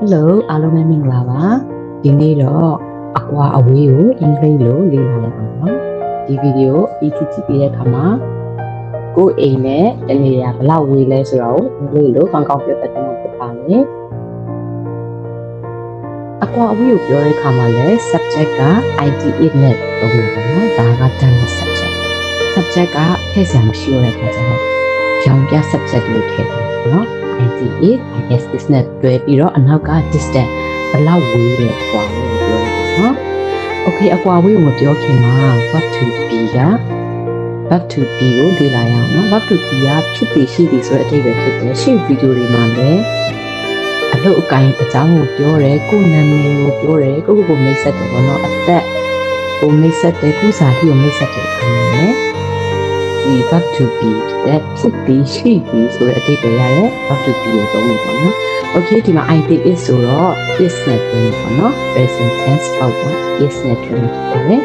Hello အားလုံးပဲမင်္ဂလာပါဒီနေ့တော့အကွာအဝေးကိုအင်္ဂလိပ်လိုလေ့လာရအောင်နော်ဒီဗီဒီယိုပြီးကြည့်တဲ့အခါမှာကိုယ်အိမ်နဲ့တနေရာဘယ်လောက်ဝေးလဲဆိုတော့အင်္ဂလိပ်လိုကောင်းကောင်းပြပြမှာဖြစ်ပါမယ်အကွာအဝေးကိုပြောတဲ့အခါမှာလည်း subject က IT8 နဲ့သုံးရပါတော့ဒါက done subject ကထည့်စရာမရှိရတဲ့အခါကျတော့ရောင်ပြ subject လို့ထည့်တယ်နော်IT8 IS is နဲ့တွဲပြီးတော့အနောက်က distance ဘယ်လောက်ဝေးလဲကွာလို့ပြောရပါနော် Okay အကွာဝေးကိုမပြောခင်မှာ verb to be က verb to be ကိုလေ့လာရအောင်နော် verb to be ကဖြစ်တည်ရှိတည်ဆိုတဲ့အဓိပ္ပာယ်ဖြစ်တယ်ရှေ့ဗီဒီယိုတွေမှာလည်းအလုပ်အကိုင်အကြောင်းကိုပြောတယ်ကိုယ်နာမည်ကိုပြောတယ်ကိုမိတ်ဆက်တယ်ပေါ့နော်အသက်ကိုမိတ်ဆက်တယ်ကုစာတိကိုမိတ်ဆက်တယ်ခါနဲ့ဒီ verb to be တဲ့ဖြစ်တည်ရှိတည်ဆိုတဲ့အဓိပ္ပာယ်ရတယ် verb to be ကိုသုံးလို့ပေါ့နော် Okay ဒီမှာ IT is ဆိုတော့ is နဲ့တွဲပေါ့နော် present tense ပေါ့ပေါ့ is နဲ့တွဲပါတယ်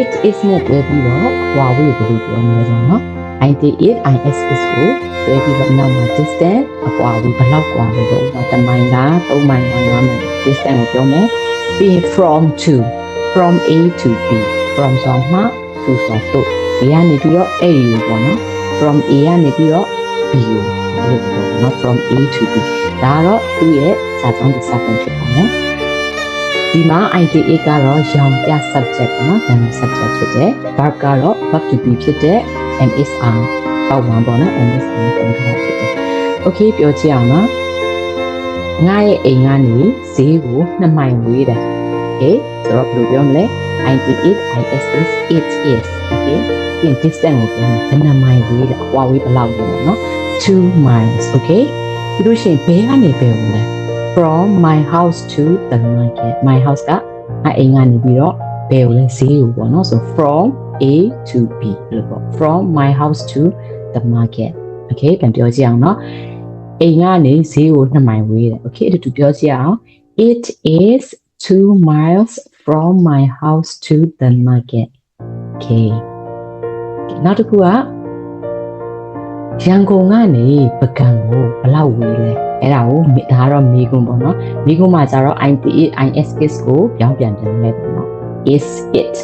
it is နဲ့တွဲပြီးတော့အကွာဝေးကိုပြောနေကြနော် IT is IS is ကိုတွဲပြီးတော့နောက်မှာ distance အကွာဝေးဘယ်လောက်ကွာလဲတော့1မိုင်လား3မိုင်လား5မိုင် distance ကိုပြောမယ် be from to from A to B from ဆိုမှ to ဆိုတော့ဒီကနေပြီးတော့ A ကိုပေါ့နော် from A ကနေပြီးတော့ B ကိုလို့ပြောနော် from A to B ဒါတော့သူ့ရဲ့စာကြောင်းဒီစာပုံဖြစ်ပါမယ်ဒီမှာ IT8 ကတော့ရောင်ပြ subject နော် done subject ဖြစ်တယ် verb ကတော့ verb to be ဖြစ်တဲ့ MSR ပေါ့1ပေါ့နော် MSR ပုံထားဖြစ်တယ် Okay ပြောကြည့်အောင်နော်ငါရဲ့အိမ်ကနေဈေးကို2မိုင်ဝေးတယ် Okay ဆိုတော့ဘယ်လိုပြောမလဲ IT8 IS is it is Okay ဒီ distance ကိုပြောမယ်ဘယ်နှမိုင်ဝေးလဲအကွာဝေးဘယ်လောက်လဲနော်2 miles Okay ဒီလိုရှင်ဘယ်ကနေဘယ်ကိုလဲ from my house to the market my house ကအိမ်ကနေပြီးတော့ဘယ်ကိုလဲဈေးကိုပေါ့နော်ဆို from A to B လို့ပေါ့ from my house to the market Okay ပြန်ပြောကြည့်အောင်နော်အိမ်ကနေဈေးကို2မိုင်ဝေးတယ် Okay အဲ့ဒါတူပြောကြည့်အောင် it is 2 miles from my house to the market Okay နောက်တစ်ခုကရန်ကုန်ကနေပကံကိုဘယ်လောက်ဝေးလဲအဲ့ဒါကိုဒါကတော့မိကုံပေါ့နော်မိကုံမှာကျတော့ IT8 IS is ကိုပြောင်းပြန်ပြန်လဲပေါ့နော် is it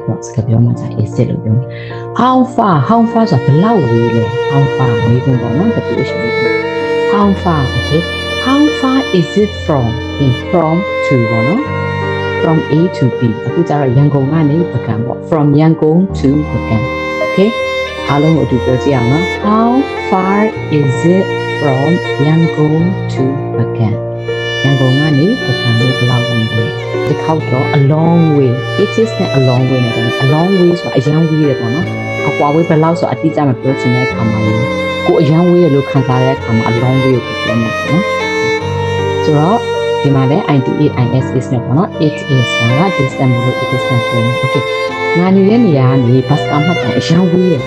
ပေါ့စကားပြောမှာကျ is it လို့ပြော how far ဆိုဘယ်လောက်ဝေးလဲ how far မိကုံပေါ့နော် definition လေး how far Okay how far is it from to ပေါ့နော် from A to B အခုကျတော့ရန်ကုန်ကနေပကံပေါ့ from ရန်ကုန် to ပကံ Okayအားလုံးကိုအတူပြောကြည့်အောင်နော် How far is it from Yangon to Bagan ရန်ကုန်ကနေပကံကိုဘယ်လောက်ဝေးလဲဒီခေါက်တော့ a long way it is နဲ့ a long way နဲ့တော့ a long way ဆိုတာအရန်ဝေးတယ်ပေါ့နော်အကွာဝေးဘယ်လောက်ဆိုအတိအကျမပြောချင်တဲ့အခါမှာလည်းကိုအရန်ဝေးရလို့ခံစားတဲ့အခါမှာ a long way ကိုပြောမှာပေါ့နော်ဆိုတော့ဒီမှာလည်း IT8 IS is နဲ့ပေါ့နော် it is က distance လို့ it is နဲ့ပြောနေ Okayငါနေတဲ့နေရာကနေဘတ်ကမှတ်တယ်အရန်ဝေးတယ်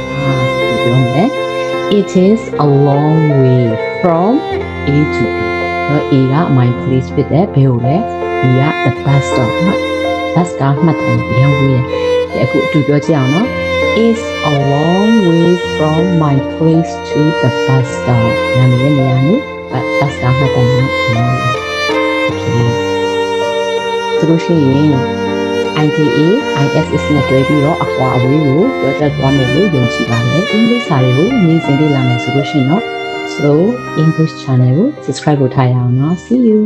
ပြောမယ် It is a long way from A to B တော့ A က my place ဖြစ်တယ်ဘယ်ကိုလဲ B က the bus stop နော် bus ကမှတ်တယ်အရန်ဝေးတယ်ဒီအခုအတူပြောကြည့်အောင်နော် It's a long way from my place to the bus stop ငါနေတဲ့နေရာကနေbus ကမှတ်တယ်နော် Okay သူတို့ရှိရင် IT8 IS is နဲ့တွဲပြီးတော့အကွာအဝေးကိုပြောတတ်သွားမယ်လို့ယုံကြည်ပါတယ်အင်္ဂလိပ်စာတွေကိုနေ့စဉ်လေ့လာမယ်ဆိုလို့ရှိရင်တော့ Slow English Channel ကို subscribe လုပ်ထားရအောင်နော် See you